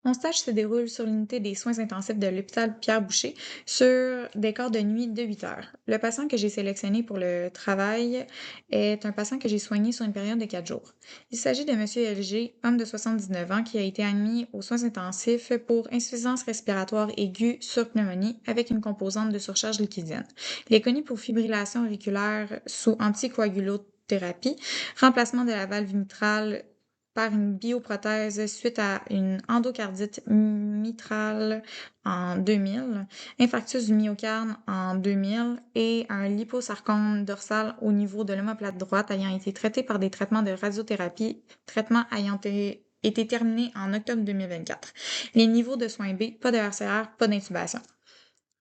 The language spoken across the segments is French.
Mon stage se déroule sur l'unité des soins intensifs de l'hôpital Pierre-Boucher sur des corps de nuit de 8 heures. Le patient que j'ai sélectionné pour le travail est un patient que j'ai soigné sur une période de 4 jours. Il s'agit de Monsieur LG, homme de 79 ans, qui a été admis aux soins intensifs pour insuffisance respiratoire aiguë sur pneumonie avec une composante de surcharge liquidienne. Il est connu pour fibrillation auriculaire sous anticoagulothérapie, remplacement de la valve mitrale par une bioprothèse suite à une endocardite mitrale en 2000, infarctus du myocarde en 2000 et un liposarcome dorsal au niveau de l'omoplate droite ayant été traité par des traitements de radiothérapie, traitement ayant été terminé en octobre 2024. Les niveaux de soins B, pas de RCR, pas d'intubation.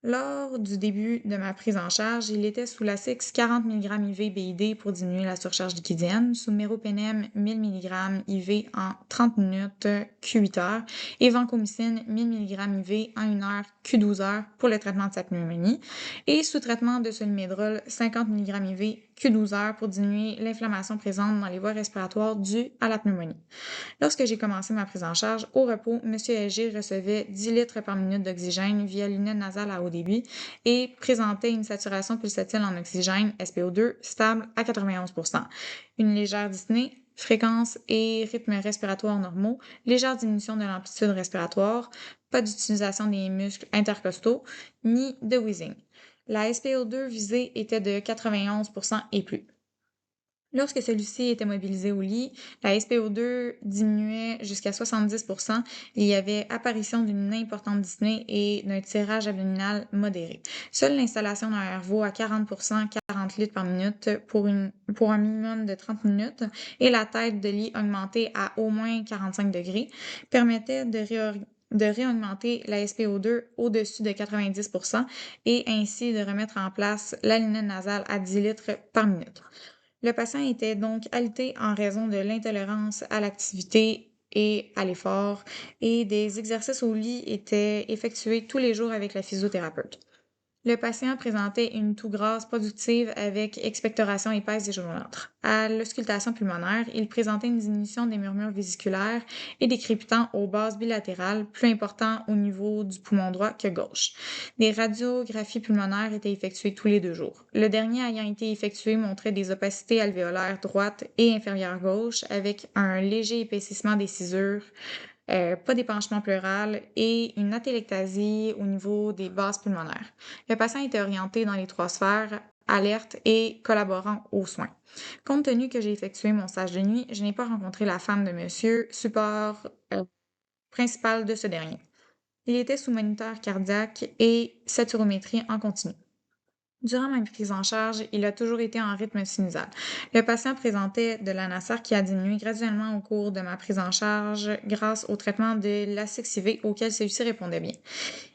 Lors du début de ma prise en charge, il était sous Lasix 40 mg IV BID pour diminuer la surcharge liquidienne, sous méropenem 1000 mg IV en 30 minutes Q8 heures et vancomycine 1000 mg IV en 1 heure Q12 heures pour le traitement de sa pneumonie et sous traitement de solmédrol 50 mg IV Q12 heures pour diminuer l'inflammation présente dans les voies respiratoires due à la pneumonie. Lorsque j'ai commencé ma prise en charge, au repos, M. LG recevait 10 litres par minute d'oxygène via lunette nasale à haut débit et présentait une saturation pulsatile en oxygène, SpO2, stable à 91%, une légère dyspnée, fréquence et rythme respiratoire normaux, légère diminution de l'amplitude respiratoire, pas d'utilisation des muscles intercostaux, ni de wheezing. La SpO2 visée était de 91% et plus. Lorsque celui-ci était mobilisé au lit, la SpO2 diminuait jusqu'à 70%. Il y avait apparition d'une importante dyspnée et d'un tirage abdominal modéré. Seule l'installation d'un RVO à 40%, 40 litres par minute pour un minimum de 30 minutes et la tête de lit augmentée à au moins 45 degrés permettait de réaugmenter la SpO2 au-dessus de 90% et ainsi de remettre en place la lunette nasale à 10 litres par minute. Le patient était donc alité en raison de l'intolérance à l'activité et à l'effort, et des exercices au lit étaient effectués tous les jours avec la physiothérapeute. Le patient présentait une toux grasse productive avec expectoration épaisse et jaunâtre. À l'auscultation pulmonaire, il présentait une diminution des murmures vésiculaires et des crépitants aux bases bilatérales, plus importants au niveau du poumon droit que gauche. Des radiographies pulmonaires étaient effectuées tous les 2 jours. Le dernier ayant été effectué montrait des opacités alvéolaires droite et inférieure gauche avec un léger épaississement des cisures, pas d'épanchement pleural et une atélectasie au niveau des bases pulmonaires. Le patient était orienté dans les 3 sphères, alerte et collaborant aux soins. Compte tenu que j'ai effectué mon stage de nuit, je n'ai pas rencontré la femme de monsieur, support principal de ce dernier. Il était sous moniteur cardiaque et saturométrie en continu. Durant ma prise en charge, il a toujours été en rythme sinusal. Le patient présentait de la NASAR qui a diminué graduellement au cours de ma prise en charge grâce au traitement de l'Assix-IV auquel celui-ci répondait bien.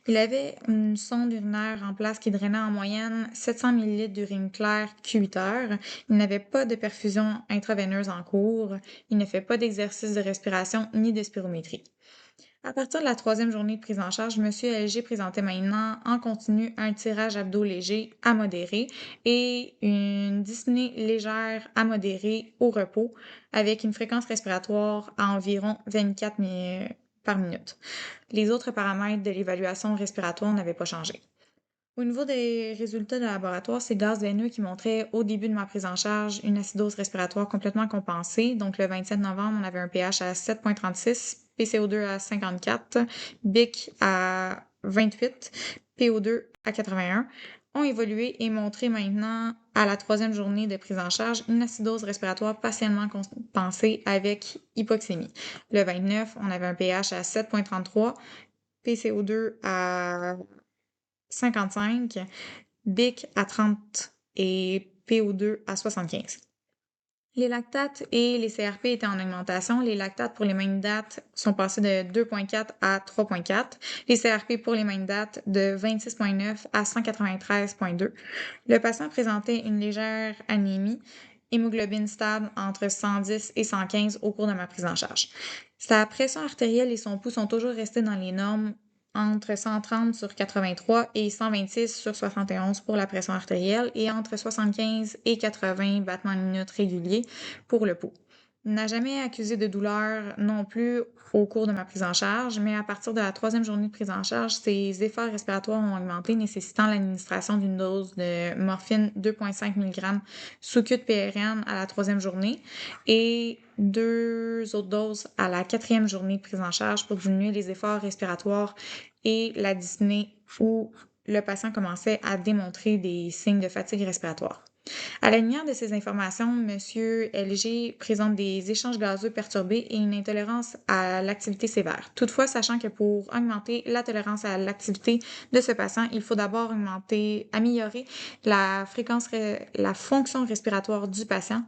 Il avait une sonde urinaire en place qui drainait en moyenne 700 ml d'urine claire Q8 heures. Il n'avait pas de perfusion intraveineuse en cours. Il ne fait pas d'exercice de respiration ni de spirométrie. À partir de la 3e journée de prise en charge, M. LG présentait maintenant en continu un tirage abdo léger à modéré et une dyspnée légère à modérée au repos avec une fréquence respiratoire à environ 24 par minute. Les autres paramètres de l'évaluation respiratoire n'avaient pas changé. Au niveau des résultats de laboratoire, c'est gaz veineux qui montrait au début de ma prise en charge une acidose respiratoire complètement compensée. Donc, le 27 novembre, on avait un pH à 7,36, PCO2 à 54, BIC à 28, PO2 à 81, ont évolué et montré maintenant, à la 3e journée de prise en charge, une acidose respiratoire partiellement compensée avec hypoxémie. Le 29, on avait un pH à 7,33, PCO2 à 55, BIC à 30 et PO2 à 75. Les lactates et les CRP étaient en augmentation. Les lactates pour les mêmes dates sont passés de 2,4 à 3,4. Les CRP pour les mêmes dates de 26,9 à 193,2. Le patient présentait une légère anémie, hémoglobine stable entre 110 et 115 au cours de ma prise en charge. Sa pression artérielle et son pouls sont toujours restés dans les normes entre 130 sur 83 et 126 sur 71 pour la pression artérielle et entre 75 et 80 battements minutes réguliers pour le pouls. n'a jamais accusé de douleur non plus au cours de ma prise en charge, mais à partir de la troisième journée de prise en charge, ses efforts respiratoires ont augmenté, nécessitant l'administration d'une dose de morphine 2,5 mg sous queue de PRN à la troisième journée et 2 autres doses à la quatrième journée de prise en charge pour diminuer les efforts respiratoires et la dyspnée où le patient commençait à démontrer des signes de fatigue respiratoire. À la lumière de ces informations, Monsieur LG présente des échanges gazeux perturbés et une intolérance à l'activité sévère. Toutefois, sachant que pour augmenter la tolérance à l'activité de ce patient, il faut d'abord améliorer la fonction respiratoire du patient.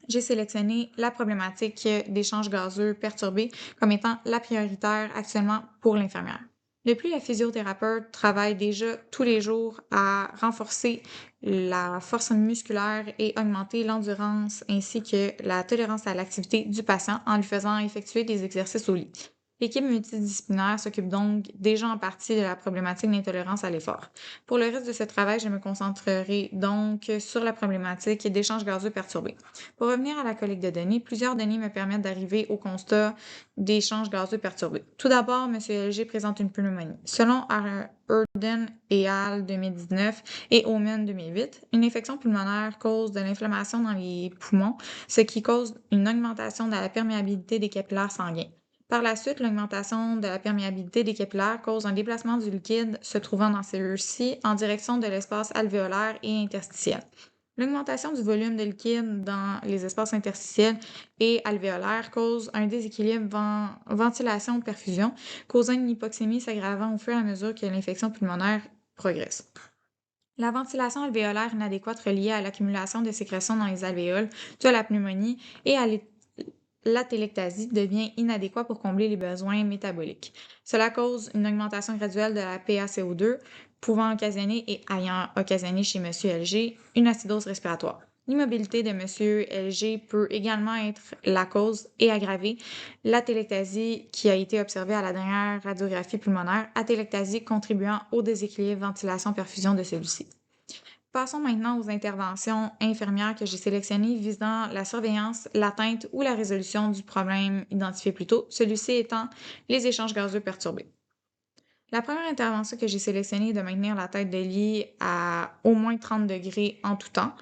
J'ai sélectionné la problématique d'échanges gazeux perturbés comme étant la prioritaire actuellement pour l'infirmière. De plus, la physiothérapeute travaille déjà tous les jours à renforcer la force musculaire et augmenter l'endurance ainsi que la tolérance à l'activité du patient en lui faisant effectuer des exercices au lit. L'équipe multidisciplinaire s'occupe donc déjà en partie de la problématique d'intolérance à l'effort. Pour le reste de ce travail, je me concentrerai donc sur la problématique d'échanges gazeux perturbés. Pour revenir à la collecte de données, plusieurs données me permettent d'arriver au constat d'échanges gazeux perturbés. Tout d'abord, M. LG présente une pneumonie. Selon Urden et al. 2019 et Omen 2008, une infection pulmonaire cause de l'inflammation dans les poumons, ce qui cause une augmentation de la perméabilité des capillaires sanguins. Par la suite, l'augmentation de la perméabilité des capillaires cause un déplacement du liquide se trouvant dans ceux-ci en direction de l'espace alvéolaire et interstitiel. L'augmentation du volume de liquide dans les espaces interstitiels et alvéolaires cause un déséquilibre ventilation-perfusion, causant une hypoxémie s'aggravant au fur et à mesure que l'infection pulmonaire progresse. La ventilation alvéolaire inadéquate reliée à l'accumulation de sécrétions dans les alvéoles due à la pneumonie et à l'atelectasie devient inadéquat pour combler les besoins métaboliques. Cela cause une augmentation graduelle de la PaCO2, pouvant occasionner et ayant occasionné chez M. LG une acidose respiratoire. L'immobilité de M. LG peut également être la cause et aggraver l'atelectasie qui a été observée à la dernière radiographie pulmonaire, atelectasie contribuant au déséquilibre ventilation-perfusion de celui-ci. Passons maintenant aux interventions infirmières que j'ai sélectionnées visant la surveillance, l'atteinte ou la résolution du problème identifié plus tôt, celui-ci étant les échanges gazeux perturbés. La première intervention que j'ai sélectionnée est de maintenir la tête de lit à au moins 30 degrés en tout temps.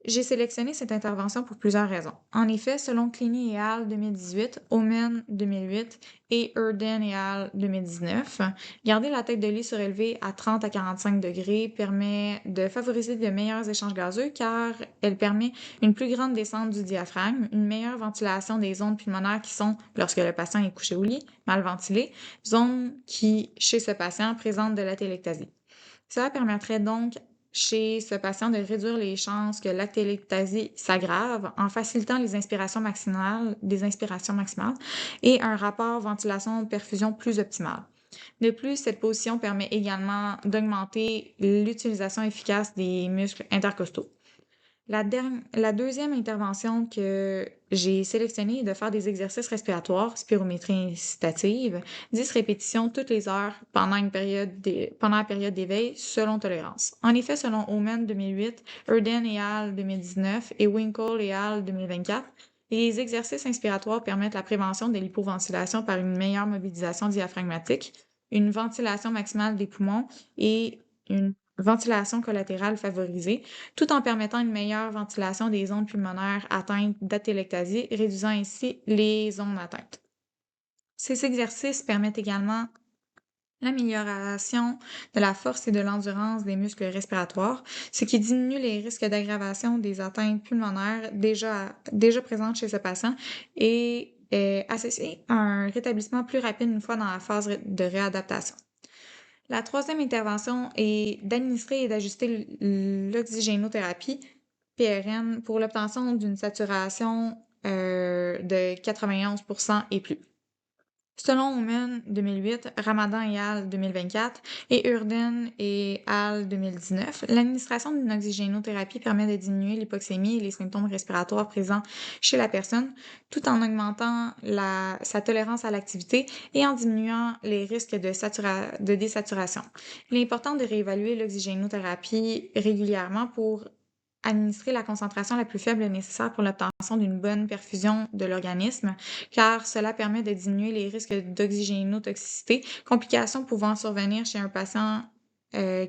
J'ai sélectionné cette intervention pour plusieurs raisons. En effet, selon Clini et al. 2018, Omen 2008 et Urden et al. 2019, garder la tête de lit surélevée à 30 à 45 degrés permet de favoriser de meilleurs échanges gazeux car elle permet une plus grande descente du diaphragme, une meilleure ventilation des zones pulmonaires qui sont, lorsque le patient est couché au lit, mal ventilées, zones qui, chez ce patient, présentent de l'atelectasie. Cela permettrait donc chez ce patient de réduire les chances que l'atelectasie s'aggrave en facilitant des inspirations maximales et un rapport ventilation-perfusion plus optimal. De plus, cette position permet également d'augmenter l'utilisation efficace des muscles intercostaux. La deuxième intervention que j'ai sélectionnée est de faire des exercices respiratoires, spirométrie incitative, 10 répétitions toutes les heures pendant la période d'éveil selon tolérance. En effet, selon Omen 2008, Urden et al. 2019 et Winkle et al. 2024, les exercices inspiratoires permettent la prévention de l'hypoventilation par une meilleure mobilisation diaphragmatique, une ventilation maximale des poumons et une ventilation collatérale favorisée, tout en permettant une meilleure ventilation des zones pulmonaires atteintes d'atelectasie, réduisant ainsi les zones atteintes. Ces exercices permettent également l'amélioration de la force et de l'endurance des muscles respiratoires, ce qui diminue les risques d'aggravation des atteintes pulmonaires déjà présentes chez ce patient et est associé à un rétablissement plus rapide une fois dans la phase de réadaptation. La troisième intervention est d'administrer et d'ajuster l'oxygénothérapie PRN pour l'obtention d'une saturation de 91% et plus. Selon Omen 2008, Ramadan et al. 2024 et Urden et al. 2019, l'administration d'une oxygénothérapie permet de diminuer l'hypoxémie et les symptômes respiratoires présents chez la personne, tout en augmentant sa tolérance à l'activité et en diminuant les risques de désaturation. Il est important de réévaluer l'oxygénothérapie régulièrement pour administrer la concentration la plus faible nécessaire pour l'obtention d'une bonne perfusion de l'organisme, car cela permet de diminuer les risques d'oxygénotoxicité, complications pouvant survenir chez un patient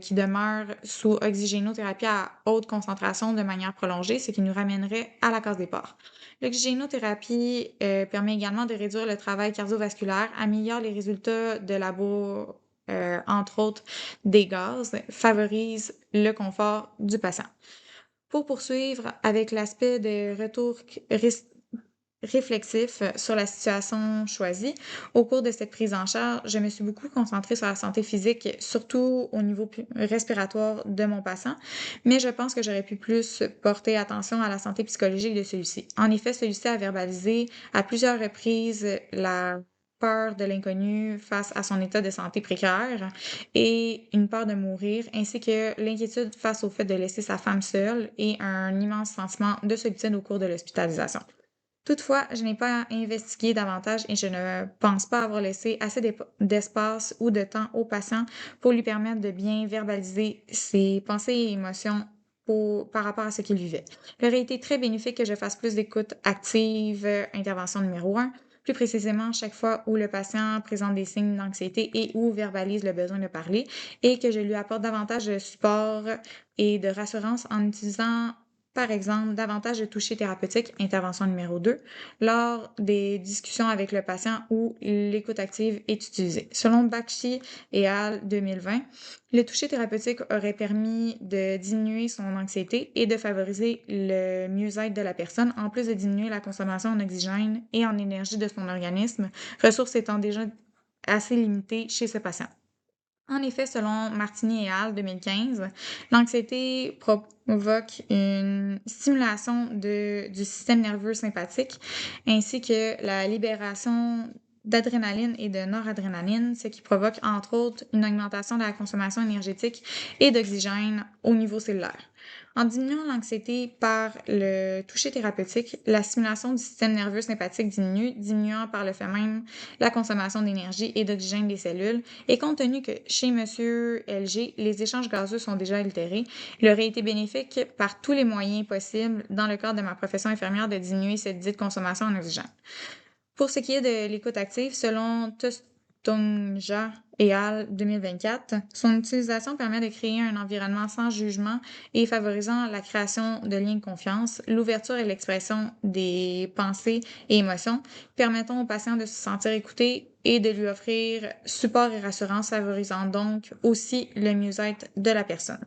qui demeure sous oxygénothérapie à haute concentration de manière prolongée, ce qui nous ramènerait à la case départ. L'oxygénothérapie permet également de réduire le travail cardiovasculaire, améliore les résultats de labo, entre autres des gaz, favorise le confort du patient. Pour poursuivre avec l'aspect de retour réflexif sur la situation choisie, au cours de cette prise en charge, je me suis beaucoup concentrée sur la santé physique, surtout au niveau respiratoire de mon patient, mais je pense que j'aurais pu plus porter attention à la santé psychologique de celui-ci. En effet, celui-ci a verbalisé à plusieurs reprises la peur de l'inconnu face à son état de santé précaire et une peur de mourir, ainsi que l'inquiétude face au fait de laisser sa femme seule et un immense sentiment de solitude au cours de l'hospitalisation. Toutefois, je n'ai pas investigué davantage et je ne pense pas avoir laissé assez d'espace ou de temps au patient pour lui permettre de bien verbaliser ses pensées et émotions par rapport à ce qu'il vivait. Il aurait été très bénéfique que je fasse plus d'écoute active, intervention numéro 1, plus précisément chaque fois où le patient présente des signes d'anxiété et ou verbalise le besoin de parler, et que je lui apporte davantage de support et de rassurance en utilisant par exemple, davantage de toucher thérapeutique, intervention numéro 2, lors des discussions avec le patient où l'écoute active est utilisée. Selon Bakshi et Al 2020, le toucher thérapeutique aurait permis de diminuer son anxiété et de favoriser le mieux-être de la personne, en plus de diminuer la consommation en oxygène et en énergie de son organisme, ressources étant déjà assez limitées chez ce patient. En effet, selon Martini et al. 2015, l'anxiété provoque une stimulation du système nerveux sympathique ainsi que la libération d'adrénaline et de noradrénaline, ce qui provoque entre autres une augmentation de la consommation énergétique et d'oxygène au niveau cellulaire. En diminuant l'anxiété par le toucher thérapeutique, la stimulation du système nerveux sympathique diminue, diminuant par le fait même la consommation d'énergie et d'oxygène des cellules, et compte tenu que chez Monsieur LG, les échanges gazeux sont déjà altérés, il aurait été bénéfique par tous les moyens possibles, dans le cadre de ma profession infirmière, de diminuer cette dite consommation en oxygène. Pour ce qui est de l'écoute active, selon Tostonja et al. 2024, son utilisation permet de créer un environnement sans jugement et favorisant la création de liens de confiance, l'ouverture et l'expression des pensées et émotions, permettant au patient de se sentir écouté et de lui offrir support et rassurance, favorisant donc aussi le mieux-être de la personne.